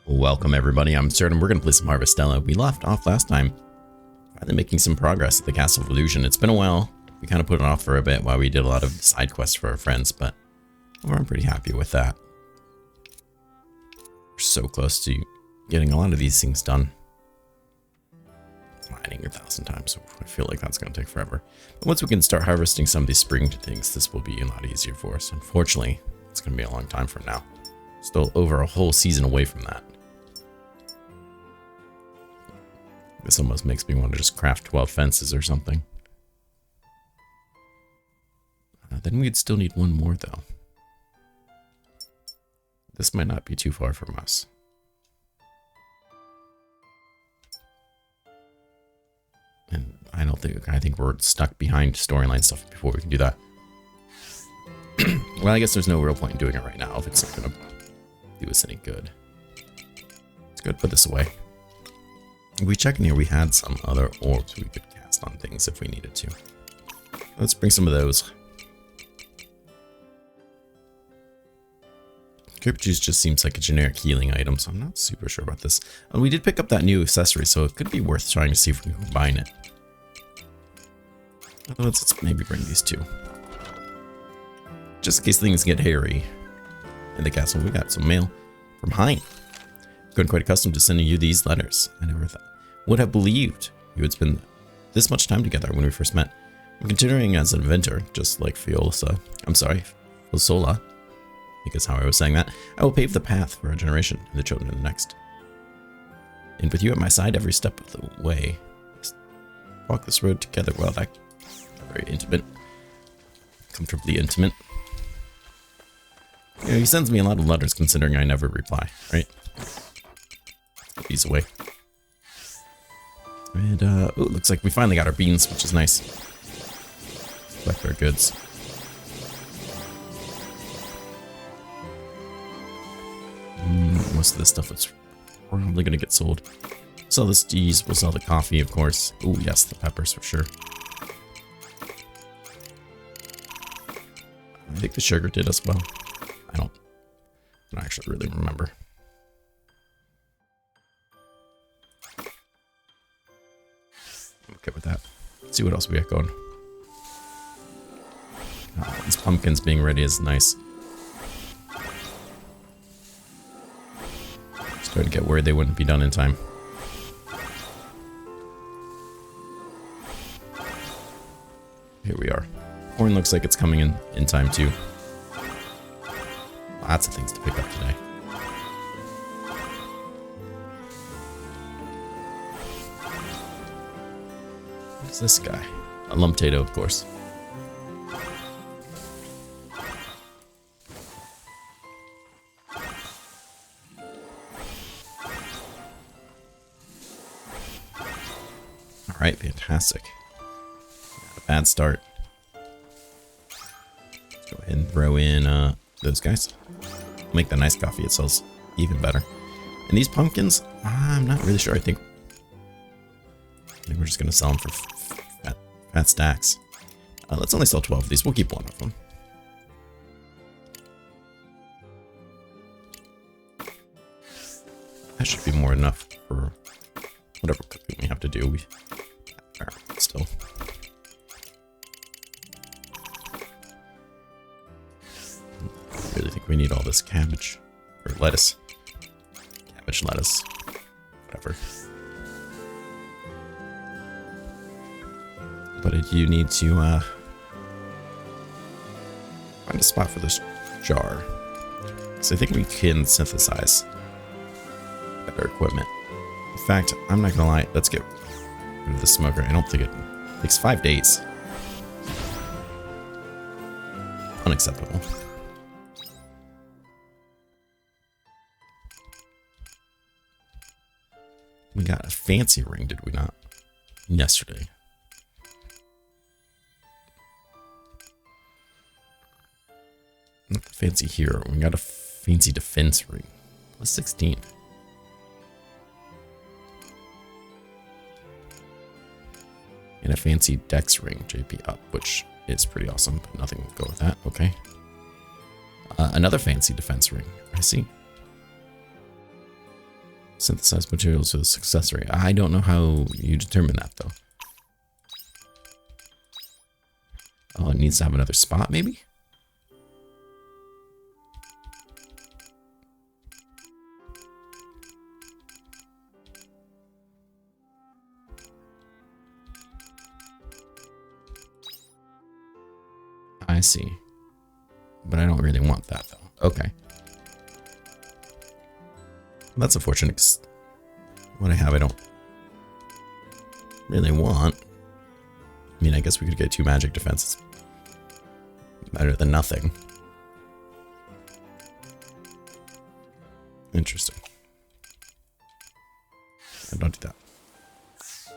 Welcome everybody, I'm Absurdum. We're going to play some Harvestella. We left off last time, finally making some progress at the Castle of Illusion. It's been a while. We kind of put it off for a bit while we did a lot of side quests for our friends, but I'm pretty happy with that. We're so close to getting a lot of these things done. Mining 1,000 times, so I feel like that's going to take forever. But once we can start harvesting some of these spring things, this will be a lot easier for us. Unfortunately, it's going to be a long time from now. Still over a whole season away from that. This almost makes me want to just craft 12 fences or something. Then we'd still need one more though. This might not be too far from us. And I think we're stuck behind storyline stuff before we can do that. Well, I guess there's no real point in doing it right now if it's not going to do us any good. Let's go put this away. If we check in here, we had some other orbs we could cast on things if we needed to. Let's bring some of those. Grape juice just seems like a generic healing item, so I'm not super sure about this. And we did pick up that new accessory, so it could be worth trying to see if we can combine it. Let's maybe bring these two. Just in case things get hairy in the castle. We got some mail from Hein. Gotten quite accustomed to sending you these letters. I never would have believed you would spend this much time together when we first met. I'm continuing as an inventor, just like Fiosola. I think is how I was saying that. I will pave the path for a generation and the children in the next. And with you at my side every step of the way. Walk this road together. Well, that's very intimate. Comfortably intimate. You know, he sends me a lot of letters considering I never reply, right? Put these away. And, ooh, looks like we finally got our beans, which is nice. Collect our goods. Most of this stuff is probably going to get sold. Sell this cheese, we'll sell the coffee, of course. Ooh, yes, the peppers for sure. I think the sugar did as well. I don't actually really remember. I'm okay with that. Let's see what else we got going. These pumpkins being ready is nice. Starting to get worried they wouldn't be done in time. Here we are. Corn looks like it's coming in time too. Lots of things to pick up today. What's this guy? A lumptato, of course. Alright, fantastic. Not a bad start. Let's go ahead and throw in those guys. Make the nice coffee, it sells even better. And these pumpkins, I'm not really sure. I think we're just going to sell them for fat stacks. Let's only sell 12 of these. We'll keep one of them. That should be more enough for whatever cooking we have to do. Still. I really think we need all this cabbage. Or lettuce. Cabbage, lettuce. Whatever. But I do need to find a spot for this jar. So I think we can synthesize better equipment. In fact, I'm not gonna lie, let's get rid of the smoker. I don't think it takes 5 days. Unacceptable. We got a fancy ring, did we not? Yesterday. Not the fancy hero. We got a fancy defense ring. Plus 16. And a fancy dex ring, JP up, which is pretty awesome, but nothing will go with that. Okay. Another fancy defense ring. I see. Synthesize materials to the success rate. I don't know how you determine that, though. Oh, it needs to have another spot, maybe? I see. But I don't really want that, though. Okay. That's unfortunate, because what I have I don't really want. I mean, I guess we could get 2 magic defenses. Better than nothing. Interesting. I don't do that. So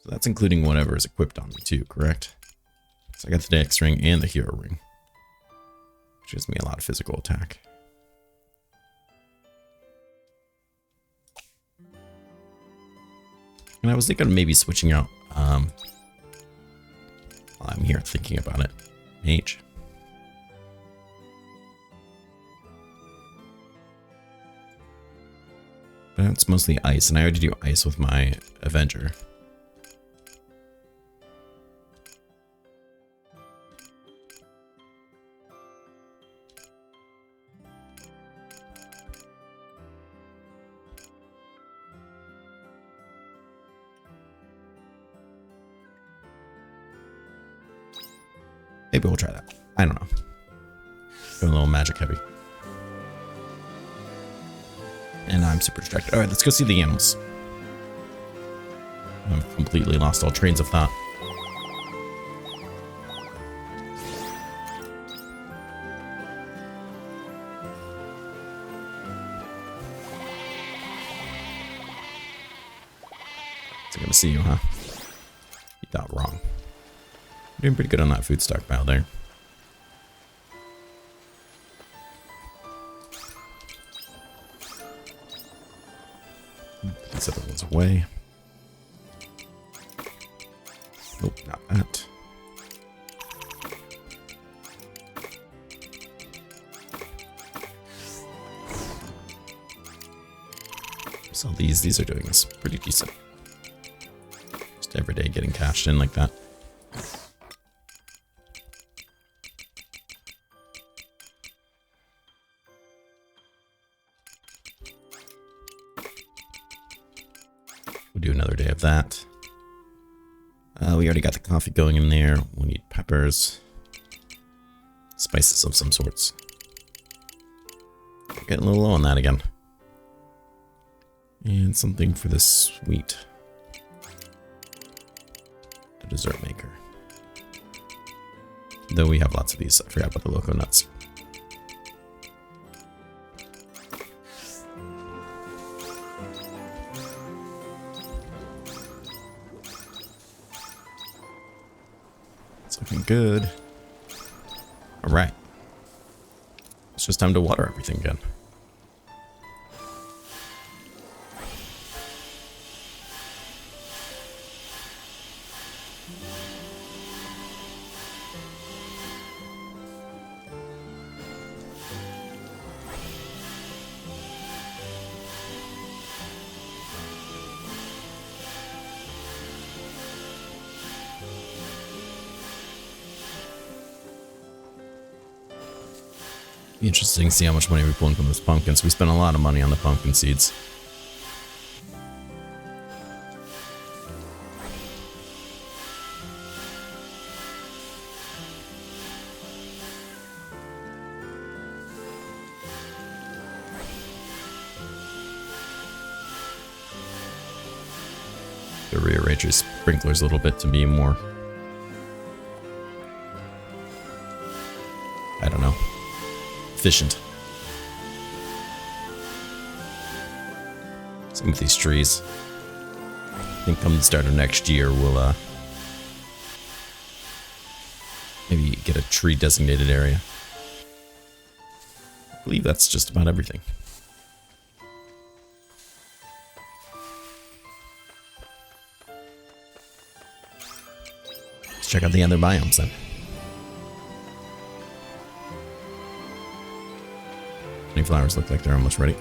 that's including whatever is equipped on me too, correct? So I got the Dex ring and the hero ring, which gives me a lot of physical attack. And I was thinking of maybe switching out, while I'm here thinking about it, Mage. But it's mostly ice, and I already do ice with my Avenger. Maybe we'll try that. I don't know. Go a little magic heavy. And I'm super distracted. Alright, let's go see the animals. I've completely lost all trains of thought. So I'm gonna see you, huh? You thought wrong. You're doing pretty good on that food stockpile there. These other ones away. Nope, not that. So these are doing this pretty decent. Just every day getting cashed in like that. We'll do another day of that. We already got the coffee going in there. We'll need peppers. Spices of some sorts. Getting a little low on that again. And something for the sweet. The dessert maker. Though we have lots of these. I forgot about the loco nuts. Looking good. All right. It's just time to water everything again. Be interesting to see how much money we pull in from those pumpkins. We spent a lot of money on the pumpkin seeds. To rearrange your sprinklers a little bit to be more, I don't know, efficient. Same with these trees. I think come the start of next year we'll maybe get a tree designated area. I believe that's just about everything. Let's check out the other biomes then. Flowers look like they're almost ready.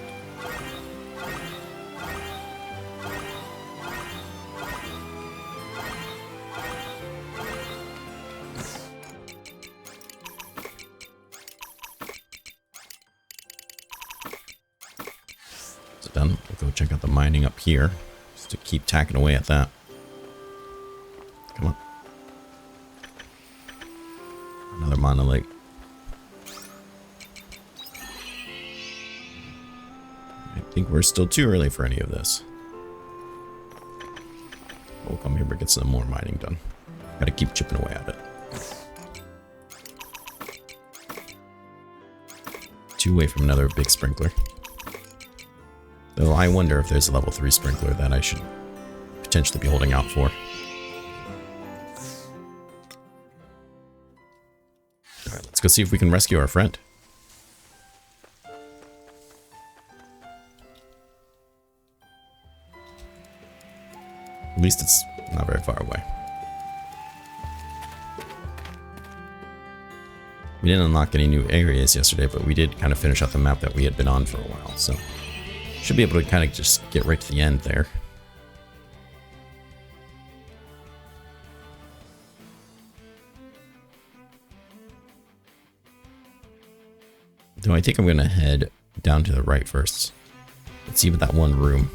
Is it done? We'll go check out the mining up here. Just to keep tacking away at that. Come on. Another monolith. I think we're still too early for any of this. We'll come here and get some more mining done. Gotta keep chipping away at it. 2 away from another big sprinkler. Though I wonder if there's a level 3 sprinkler that I should potentially be holding out for. Alright, let's go see if we can rescue our friend. At least it's not very far away. We didn't unlock any new areas yesterday, but we did kind of finish out the map that we had been on for a while, so should be able to kind of just get right to the end there. Though I think I'm going to head down to the right first. Let's see what that one room.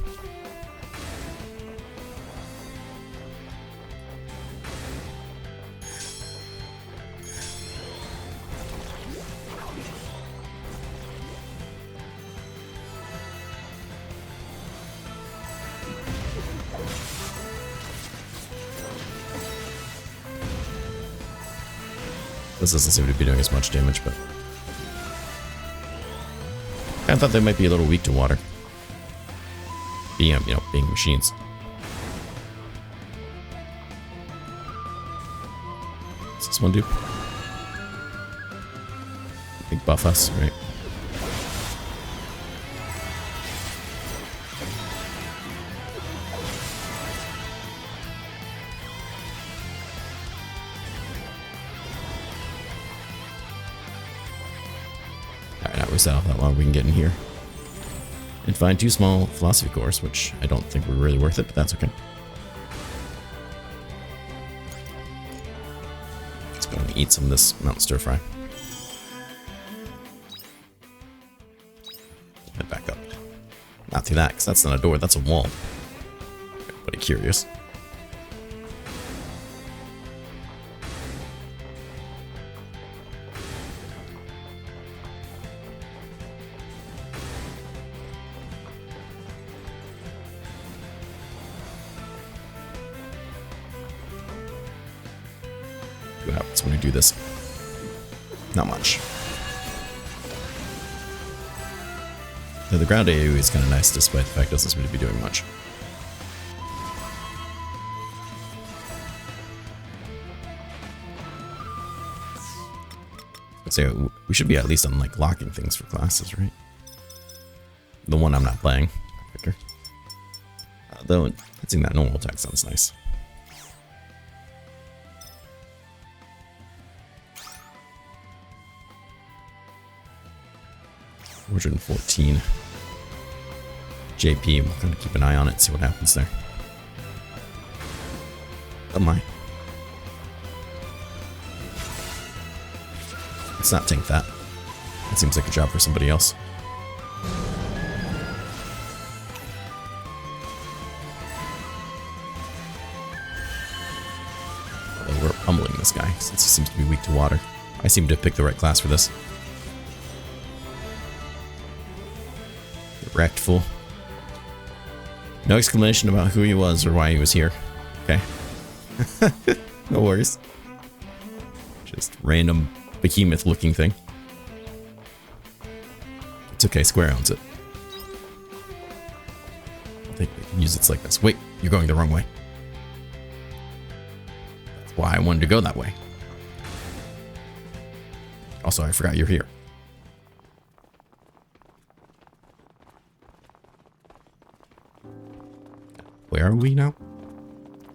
This doesn't seem to be doing as much damage, but I thought they might be a little weak to water. Being, you know, being machines. What's this one do? I think buff us, right? Out how long we can get in here and find 2 small philosophy cores, which I don't think were really worth it, but that's okay. Let's go and eat some of this mountain stir fry. Head back up. Not through that, because that's not a door, that's a wall. Everybody curious. What happens when we do this? Not much. Now, the ground AoE is kind of nice despite the fact it doesn't seem to be doing much. I'd say we should be at least on like locking things for classes, right? The one I'm not playing. Though hitting that normal attack sounds nice. 414 JP. We're going to keep an eye on it, see what happens there. Oh my. Let's not tank that. That seems like a job for somebody else. Although we're pummeling this guy since he seems to be weak to water. I seem to have picked the right class for this. Wrecked fool. No explanation about who he was or why he was here. Okay. No worries. Just random behemoth looking thing. It's okay, Square owns it. I think we can use its like this. Wait, you're going the wrong way. That's why I wanted to go that way. Also, I forgot you're here. Where are we now?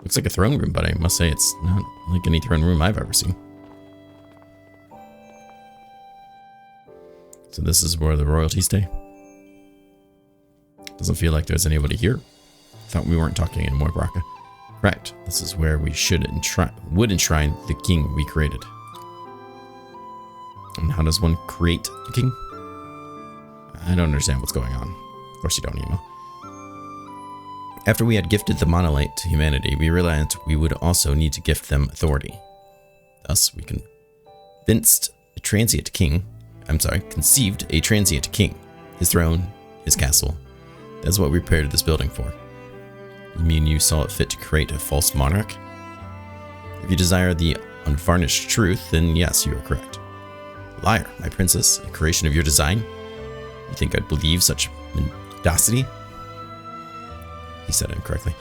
Looks like a throne room, but I must say it's not like any throne room I've ever seen. So this is where the royalty stay? Doesn't feel like there's anybody here. Thought we weren't talking anymore, Baraka. Correct. This is where we would enshrine the king we created. And how does one create the king? I don't understand what's going on. Of course you don't, emo. After we had gifted the monolith to humanity, we realized we would also need to gift them authority. Thus, we conceived a transient king, his throne, his castle. That's what we prepared this building for. You mean you saw it fit to create a false monarch? If you desire the unvarnished truth, then yes, you are correct. Liar, my princess, a creation of your design? You think I'd believe such mendacity? He said it incorrectly.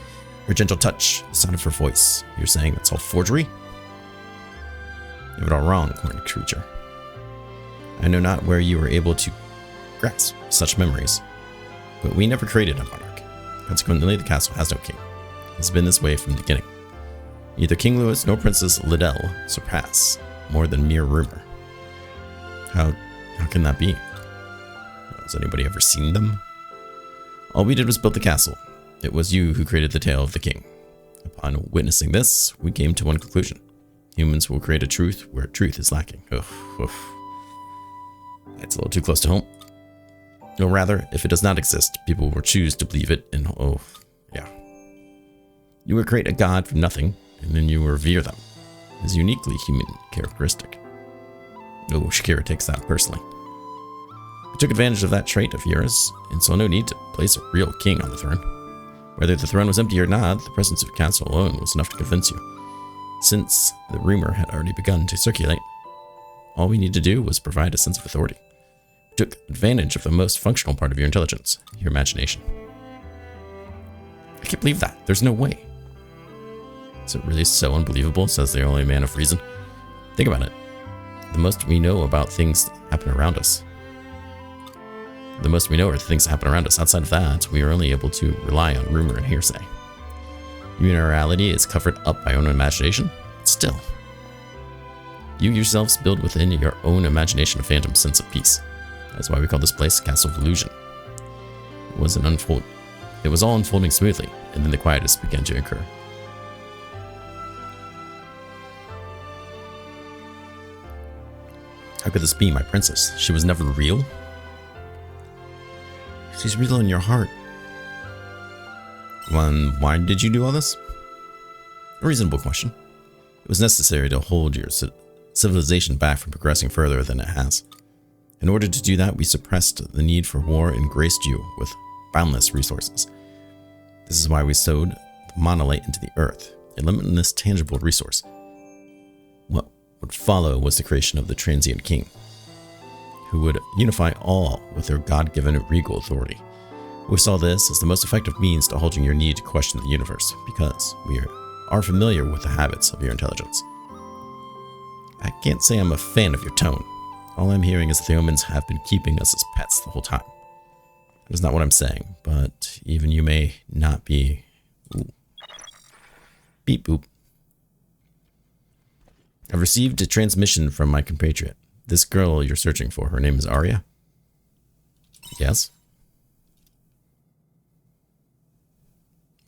Her gentle touch, the sound of her voice. You're saying that's all forgery? You have it all wrong, horned creature. I know not where you were able to grasp such memories, but we never created a monarch. Consequently, the castle has no king. It's been this way from the beginning. Neither King Louis nor Princess Liddell surpass more than mere rumor. How can that be? Has anybody ever seen them? All we did was build the castle. It was you who created the tale of the king. Upon witnessing this, we came to one conclusion. Humans will create a truth where truth is lacking. Oof. That's a little too close to home. Or rather, if it does not exist, people will choose to believe it and yeah. You will create a god from nothing, and then you revere them. It is a uniquely human characteristic. Shakira takes that personally. We took advantage of that trait of yours, and saw no need to place a real king on the throne. Whether the throne was empty or not, the presence of castle alone was enough to convince you. Since the rumor had already begun to circulate, all we needed to do was provide a sense of authority. We took advantage of the most functional part of your intelligence, your imagination. I can't believe that. There's no way. Is it really so unbelievable, says the only man of reason? Think about it. The most we know about things that happen around us. The most we know are the things that happen around us. Outside of that, we are only able to rely on rumor and hearsay. Your reality is covered up by own imagination, but still. You yourselves build within your own imagination a phantom sense of peace. That's why we call this place Castle of Illusion. It was all unfolding smoothly, and then the Quietus began to occur. How could this be, my princess? She was never real? She's real in your heart. Why did you do all this? A reasonable question. It was necessary to hold your civilization back from progressing further than it has. In order to do that, we suppressed the need for war and graced you with boundless resources. This is why we sowed the monolith into the earth, a limitless tangible resource. What would follow was the creation of the transient king, who would unify all with their God-given regal authority. We saw this as the most effective means to halting your need to question the universe, because we are familiar with the habits of your intelligence. I can't say I'm a fan of your tone. All I'm hearing is that the humans have been keeping us as pets the whole time. That is not what I'm saying, but even you may not be... Ooh. Beep boop. I've received a transmission from my compatriot. This girl you're searching for, her name is Aria? Yes?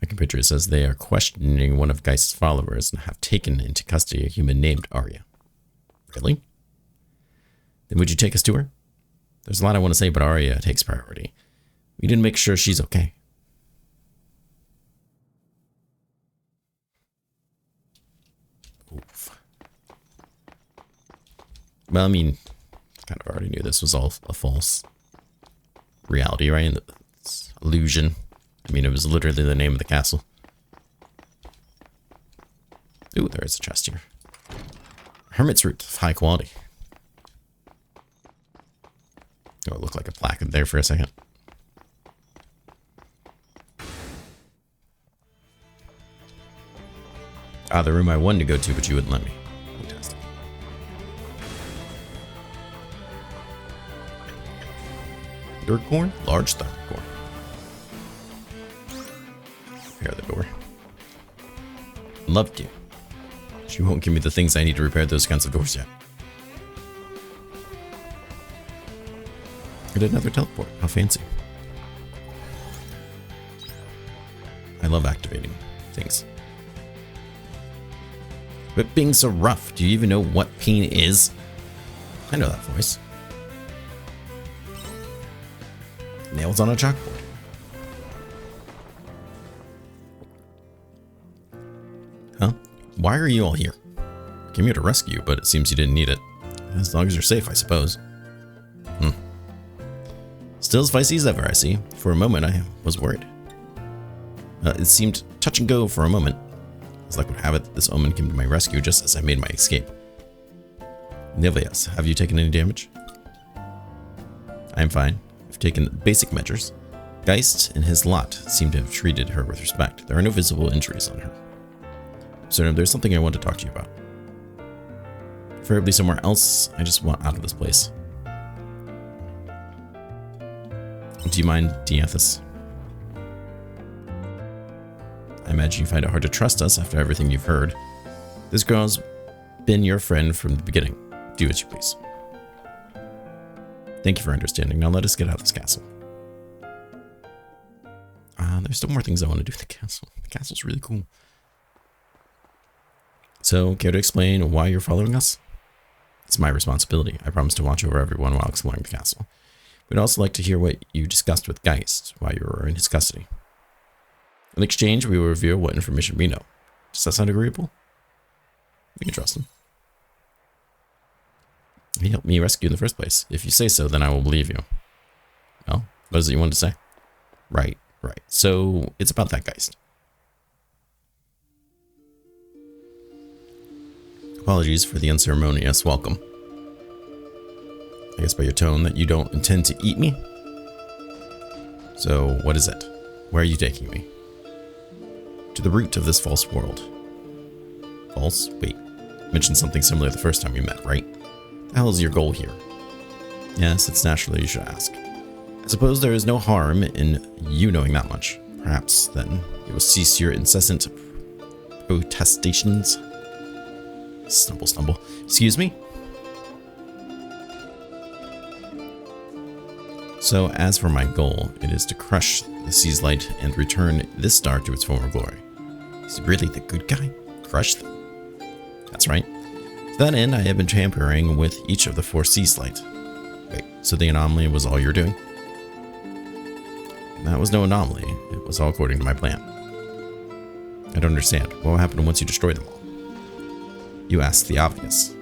My compatriot says they are questioning one of Geist's followers and have taken into custody a human named Aria. Really? Then would you take us to her? There's a lot I want to say, but Aria takes priority. We didn't make sure she's okay. Oof. Well, I mean, kind of already knew this was all a false reality, right? It's illusion. I mean, it was literally the name of the castle. Ooh, there is a chest here. Hermit's root of high quality. Oh, it looked like a plaque there for a second. Ah, the room I wanted to go to, but you wouldn't let me. Fantastic. Third corn? Large third corn. Repair the door. Love to. She won't give me the things I need to repair those kinds of doors yet. I did another teleport. How fancy. I love activating things. But being so rough, do you even know what pain is? I know that voice. Nails on a chalkboard. Why are you all here? Came here to rescue you, but it seems you didn't need it. As long as you're safe, I suppose. Still as feisty as ever, I see. For a moment, I was worried. It seemed touch and go for a moment. As luck would have it, this omen came to my rescue just as I made my escape. Nevertheless, have you taken any damage? I am fine. I've taken basic measures. Geist and his lot seem to have treated her with respect. There are no visible injuries on her. Absurdum, there's something I want to talk to you about. Preferably somewhere else. I just want out of this place. Do you mind, Dianthus? I imagine you find it hard to trust us after everything you've heard. This girl's been your friend from the beginning. Do as you please. Thank you for understanding. Now let us get out of this castle. There's still more things I want to do with the castle. The castle's really cool. So, care to explain why you're following us? It's my responsibility. I promise to watch over everyone while exploring the castle. We'd also like to hear what you discussed with Geist while you were in his custody. In exchange, we will reveal what information we know. Does that sound agreeable? We can trust him. He helped me rescue in the first place. If you say so, then I will believe you. Well, what is it you wanted to say? Right. So, it's about that Geist. Apologies for the unceremonious welcome. I guess by your tone that you don't intend to eat me? So, what is it? Where are you taking me? To the root of this false world. False? Wait. You mentioned something similar the first time we met, right? The hell is your goal here? Yes, it's naturally you should ask. I suppose there is no harm in you knowing that much. Perhaps, then, you will cease your incessant protestations. Stumble. Excuse me? So, as for my goal, it is to crush the sea's light and return this star to its former glory. Is he really the good guy? Crush them? That's right. To that end, I have been tampering with each of the 4 seas light. Wait, so the anomaly was all you're doing? That was no anomaly. It was all according to my plan. I don't understand. What will happen once you destroy them all? You ask the obvious.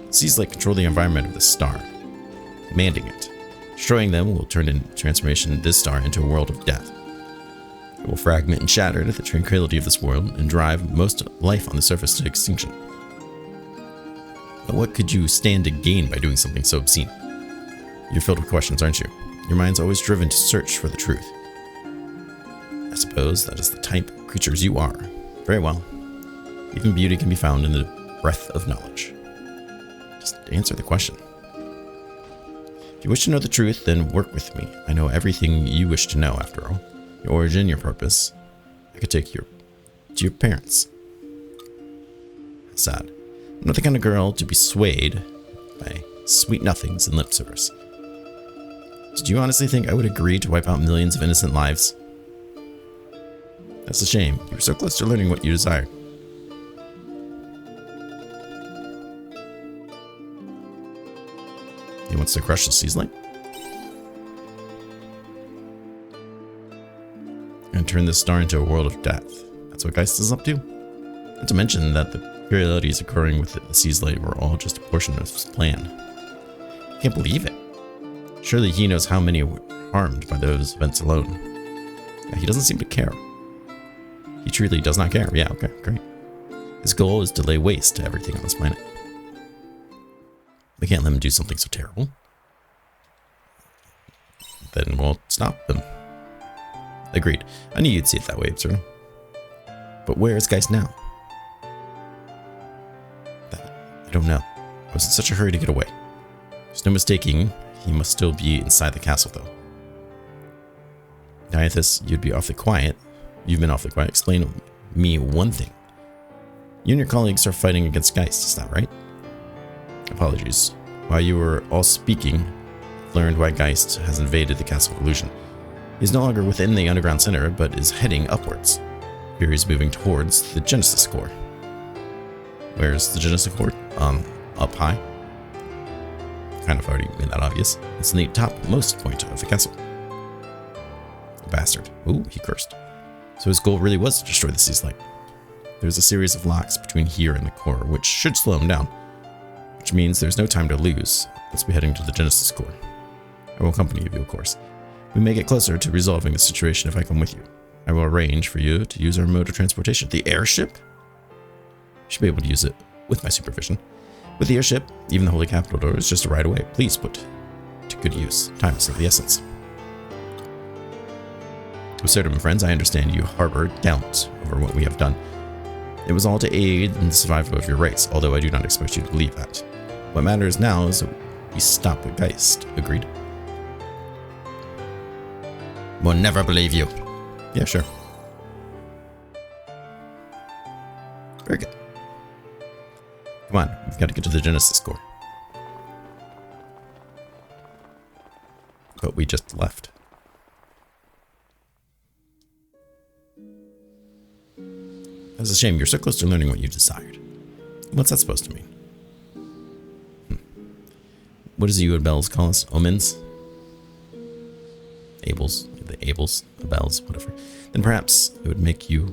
The seas light control the environment of this star, commanding it. Destroying them will turn in transformation this star into a world of death. It will fragment and shatter the tranquility of this world and drive most life on the surface to extinction. But what could you stand to gain by doing something so obscene? You're filled with questions, aren't you? Your mind's always driven to search for the truth. I suppose that is the type of creatures you are. Very well. Even beauty can be found in the breath of knowledge. Just answer the question. If you wish to know the truth, then work with me. I know everything you wish to know, after all. Your origin, your purpose. I could take you to your parents. Sad. I'm not the kind of girl to be swayed by sweet nothings and lip service. Did you honestly think I would agree to wipe out millions of innocent lives? That's a shame. You were so close to learning what you desired. He wants to crush the sea's light and turn this star into a world of death. That's what Geist is up to. Not to mention that the realities occurring with the sea's light were all just a portion of his plan. I can't believe it. Surely he knows how many were harmed by those events alone. Yeah, he doesn't seem to care. He truly does not care. Yeah, okay, great. His goal is to lay waste to everything on this planet. We can't let him do something so terrible. Then we'll stop him. Agreed. I knew you'd see it that way, Absurdum. But where is Geist now? I don't know. I was in such a hurry to get away. There's no mistaking, he must still be inside the castle, though. Quietus, you'd be awfully quiet. You've been awfully quiet. Explain to me one thing. You and your colleagues are fighting against Geist, is that right? Apologies. While you were all speaking, I've learned why Geist has invaded the Castle of Illusion. He's no longer within the underground center, but is heading upwards. Here he's moving towards the Genesis core. Where's the Genesis core? Up high. Kind of already made that obvious. It's in the topmost point of the castle. Bastard. Ooh, he cursed. So his goal really was to destroy the sea's light. There's a series of locks between here and the core, which should slow him down. Which means there's no time to lose. Let's be heading to the Genesis core. I will accompany you, of course. We may get closer to resolving the situation if I come with you. I will arrange for you to use our mode of transportation. The airship? You should be able to use it with my supervision. With the airship, even the Holy Capital door is just a ride away. Please put to good use. Time is of the essence. Absurdum, friends, I understand you harbor doubt over what we have done. It was all to aid in the survival of your race, although I do not expect you to believe that. What matters now is that we stop with Geist. Agreed? We'll never believe you. Yeah, sure. Very good. Come on, we've got to get to the Genesis core. But we just left. That's a shame. You're so close to learning what you desired. What's that supposed to mean? What does you and Bells call us? Omens? Ables? The Ables? The Bells? Whatever. Then perhaps it would make you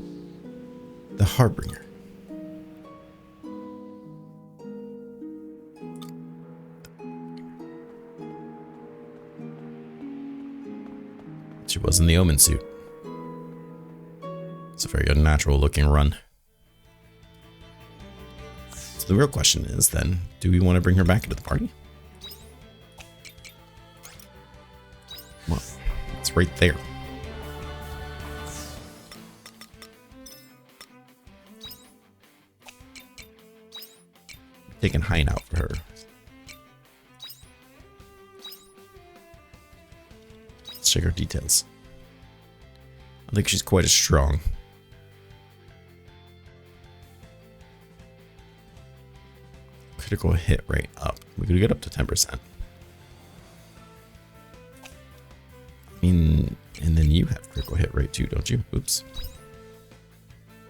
the Harbinger. She was in the Omen suit. It's a very unnatural looking run. So the real question is then, do we want to bring her back into the party? Well, it's right there. Taking Hein out for her. Let's check her details. I think she's quite as strong. Critical hit rate up. We could get up to 10%. I mean, and then you have critical hit rate too, don't you? Oops.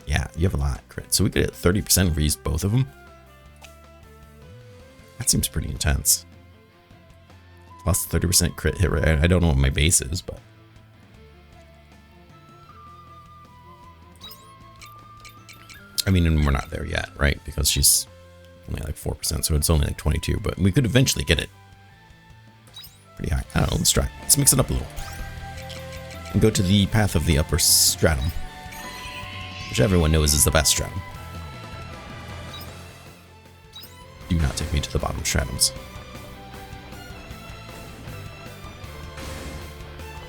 Yeah, you have a lot of crit. So we could hit 30% if we used both of them. That seems pretty intense. Plus 30% crit hit rate. I don't know what my base is, but. I mean, and we're not there yet, right? Because she's only like 4%, so it's only like 22, but we could eventually get it pretty high. I don't know, let's try. Let's mix it up a little. And go to the path of the upper stratum, which everyone knows is the best stratum. Do not take me to the bottom stratums.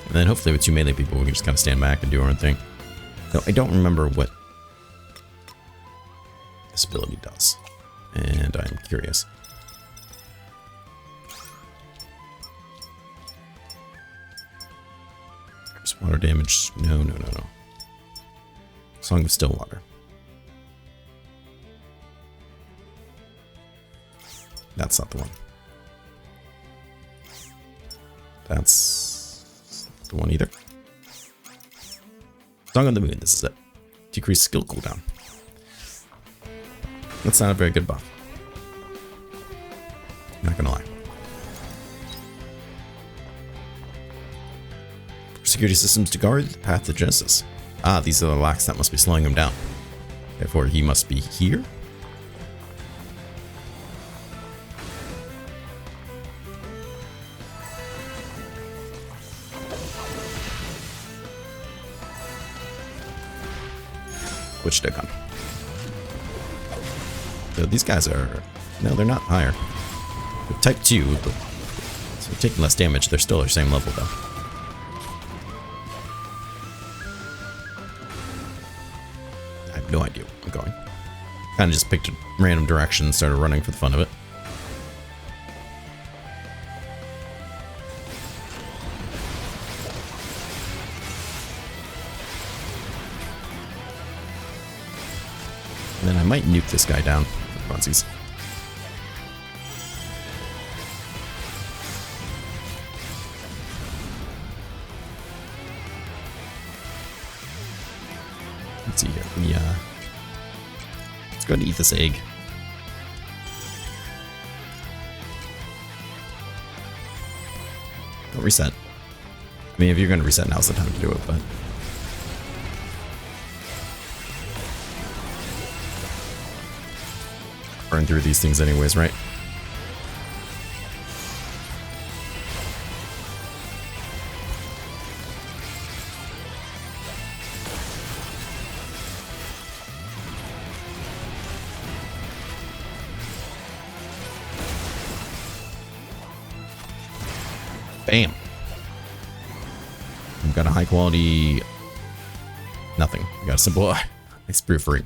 And then hopefully with two melee people, we can just kind of stand back and do our own thing. No, I don't remember what this ability does, and I'm curious. There's water damage. No. Song of Stillwater. That's not the one. That's not the one either. Song on the Moon, this is it. Decrease skill cooldown. That's not a very good buff. I'm not gonna lie. Security systems to guard the path to Genesis. Ah, these are the locks that must be slowing him down. Therefore, he must be here. Which stick on? So these guys are... No, they're not higher. They're type 2, but so they're taking less damage. They're still at the same level, though. I have no idea where I'm going. Kind of just picked a random direction and started running for the fun of it. And then I might nuke this guy down for funsies. Let's see here. Let's go ahead and eat this egg. Don't reset. I mean, if you're going to reset, now's the time to do it, but... burn through these things anyways, right? Bam. We've got a high quality nothing. We got a simple ice proof ring,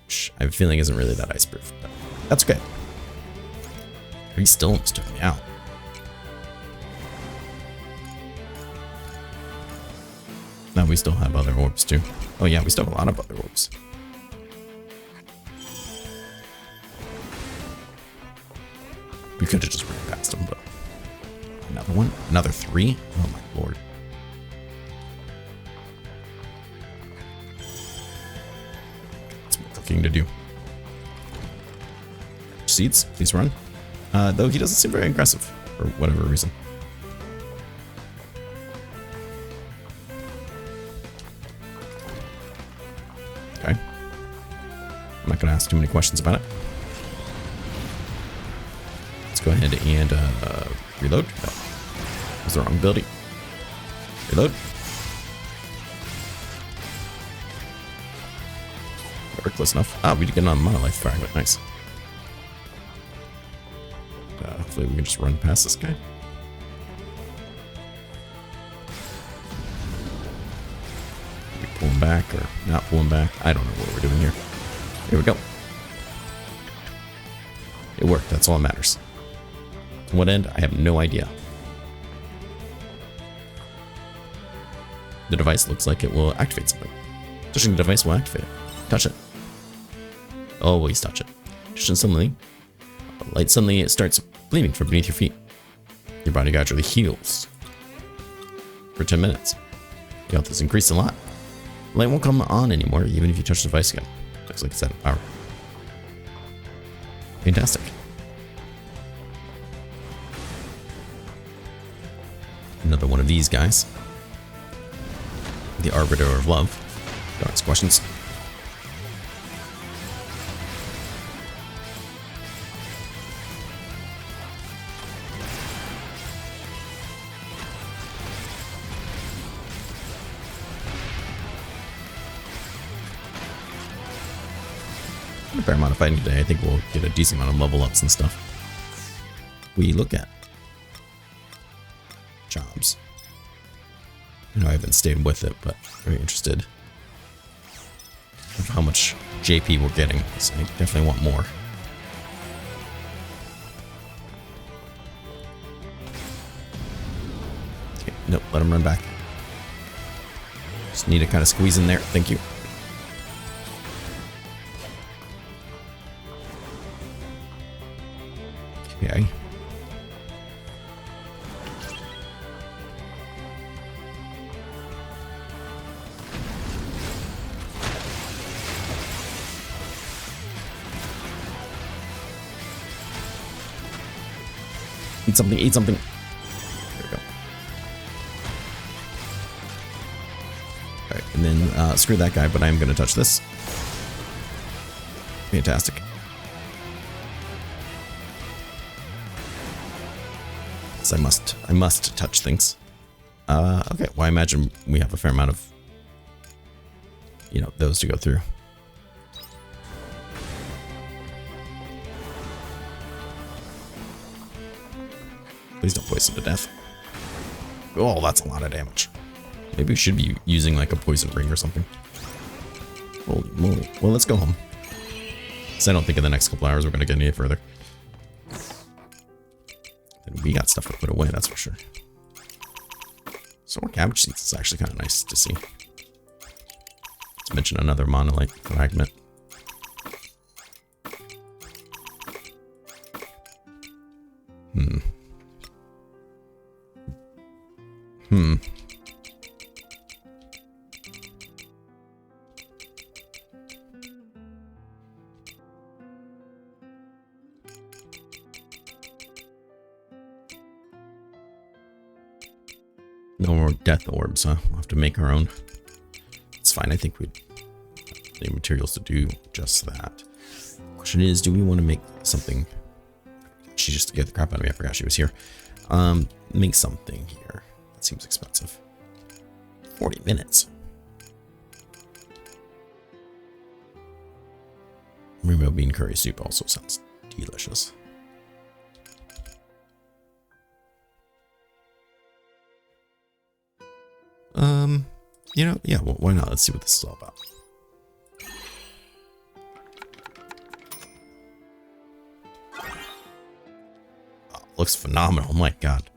which I have a feeling isn't really that ice proof, but that's okay. He still almost took me out. Now we still have other orbs too. Oh yeah, we still have a lot of other orbs. We could have just ran past them, but another one? Another 3? Oh my lord. That's more cooking to do. Seeds, please run. Though he doesn't seem very aggressive for whatever reason. Okay. I'm not going to ask too many questions about it. Let's go ahead and reload. No. That was the wrong ability. Reload. We're close enough. Ah, we did get on monolith fragment. Nice. Hopefully we can just run past this guy. We pull him back or not pull him back. I don't know what we're doing here. Here we go. It worked. That's all that matters. To what end? I have no idea. The device looks like it will activate something. Touching the device will activate it. Touch it. Always touch it. Touch it suddenly. The light suddenly starts gleaming from beneath your feet. Your body gradually heals for 10 minutes. Your health has increased a lot. The light won't come on anymore, even if you touch the device again. Looks like it's at an hour. Fantastic. Another one of these guys. The Arbiter of Love. Don't ask questions. A fair amount of fighting today. I think we'll get a decent amount of level ups and stuff. We look at jobs. I know I haven't stayed with it, but very interested of how much JP we're getting. So I definitely want more. Okay, nope, let him run back. Just need to kind of squeeze in there. Thank you. Okay. Eat something, eat something. There we go. Alright, and then screw that guy, but I am going to touch this. Fantastic. So I must touch things. Okay, well I imagine we have a fair amount of, you know, those to go through. Please don't poison to death. Oh, that's a lot of damage. Maybe we should be using like a poison ring or something. Holy moly. Well, let's go home. Because I don't think in the next couple hours we're going to get any further. And we got stuff to put away, that's for sure. So more cabbage seeds is actually kind of nice to see. Let's mention another monolith fragment. No more death orbs, huh? We'll have to make our own. It's fine, I think we'd need materials to do just that. question is, do we want to make something? She just scared the crap out of me. I forgot she was here. Make something here. That seems expensive. 40 minutes. Rainbow bean curry soup also sounds delicious. You know, yeah, well, why not? Let's see what this is all about. Oh, looks phenomenal. My God.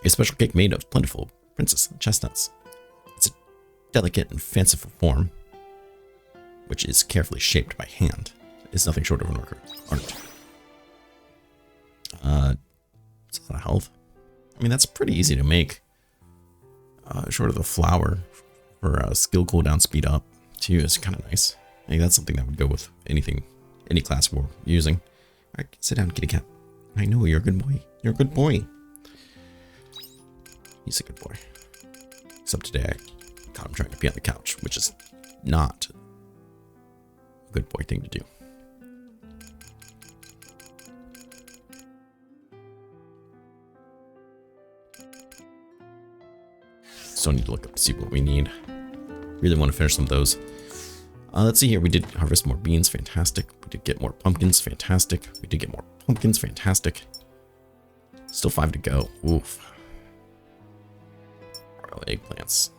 A special cake made of plentiful princess chestnuts. It's a delicate and fanciful form, which is carefully shaped by hand. It's nothing short of an art. It's a lot of health. I mean, that's pretty easy to make. Short of the flour for skill cooldown speed up too is kind of nice. I think that's something that would go with anything, any class we're using. All right, sit down, kitty cat. I know you're a good boy. You're a good boy. He's a good boy. Except today I caught him trying to pee on the couch, which is not a good boy thing to do. Still need to look up to see what we need. Really want to finish some of those. Let's see here. We did harvest more beans. Fantastic. We did get more pumpkins. Fantastic. We did get more pumpkins. Fantastic. Still 5 to go. Oof. Royal eggplants.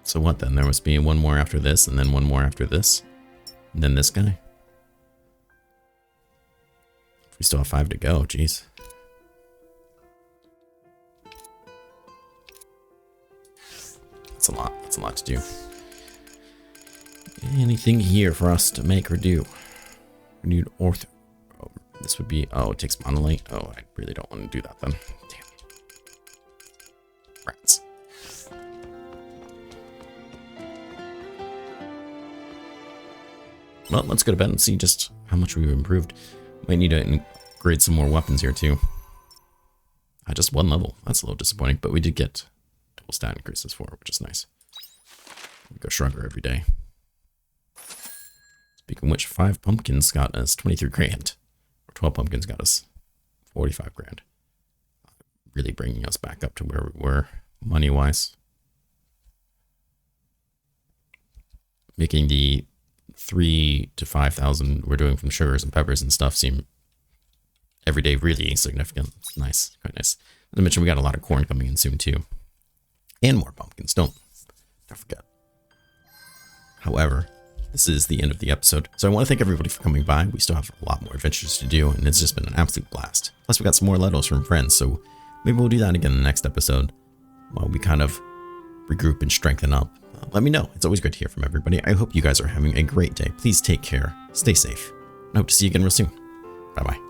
So what then? There must be one more after this, and then one more after this, and then this guy. We still have 5 to go, jeez. That's a lot. That's a lot to do. Anything here for us to make or do? Renewed orth. Oh, this would be. Oh, it takes monolite. Oh, I really don't want to do that then. Damn. Rats. Well, let's go to bed and see just how much we've improved. Might need to upgrade some more weapons here too. Just 1 level. That's a little disappointing, but we did get double stat increases for it, which is nice. We go shrugger every day. Speaking of which, 5 pumpkins got us 23 grand. Or 12 pumpkins got us 45 grand. Really bringing us back up to where we were money-wise. Making the 3,000 to 5,000 we're doing from sugars and peppers and stuff seem every day really significant. It's nice, quite nice. As I mentioned, we got a lot of corn coming in soon too, and more pumpkins. Don't forget. However, this is the end of the episode, so I want to thank everybody for coming by. We still have a lot more adventures to do, and it's just been an absolute blast. Plus, we got some more letters from friends, so maybe we'll do that again in the next episode while we kind of regroup and strengthen up. Let me know. It's always good to hear from everybody. I hope you guys are having a great day. Please take care. Stay safe. I hope to see you again real soon. Bye-bye.